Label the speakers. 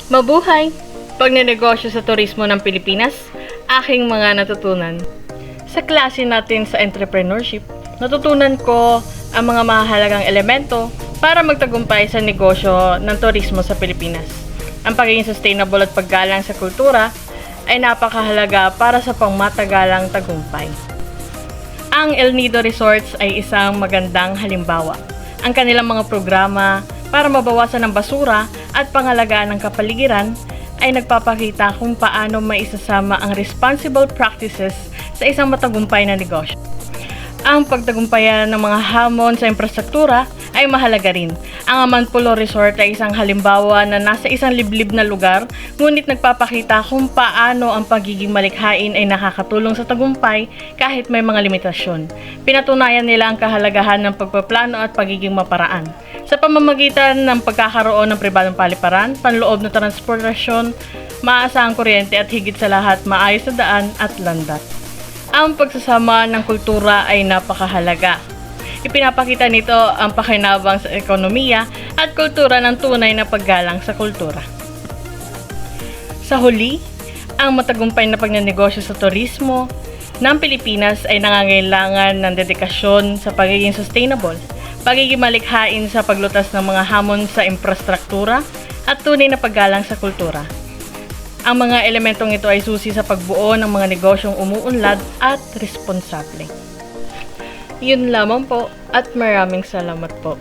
Speaker 1: Mabuhay! Pagnenegosyo sa turismo ng Pilipinas, aking mga natutunan. Sa klase natin sa entrepreneurship, natutunan ko ang mga mahalagang elemento para magtagumpay sa negosyo ng turismo sa Pilipinas. Ang pagiging sustainable at paggalang sa kultura ay napakahalaga para sa pangmatagalang tagumpay. Ang El Nido Resorts ay isang magandang halimbawa. Ang kanilang mga programa para mabawasan ang basura at pangalagaan ng kapaligiran ay nagpapakita kung paano maisasama ang responsible practices sa isang matagumpay na negosyo. Ang pagtagumpayan ng mga hamon sa infrastruktura ay mahalaga rin. Ang Amanpulo Resort ay isang halimbawa na nasa isang liblib na lugar, ngunit nagpapakita kung paano ang pagiging malikhain ay nakakatulong sa tagumpay kahit may mga limitasyon. Pinatunayan nila ang kahalagahan ng pagpaplano at pagiging maparaan. Sa pamamagitan ng pagkakaroon ng pribadong paliparan, panloob na transportasyon, maasahang kuryente at higit sa lahat maayos na daan at landas. Ang pagsasama ng kultura ay napakahalaga. Ipinapakita nito ang pakinabang sa ekonomiya at kultura ng tunay na paggalang sa kultura. Sa huli, ang matagumpay na pagnenegosyo sa turismo ng Pilipinas ay nangangailangan ng dedikasyon sa pagiging sustainable, pagiging malikhain sa paglutas ng mga hamon sa infrastruktura at tunay na paggalang sa kultura. Ang mga elementong ito ay susi sa pagbuo ng mga negosyong umuunlad at responsable. Yun lamang po at maraming salamat po.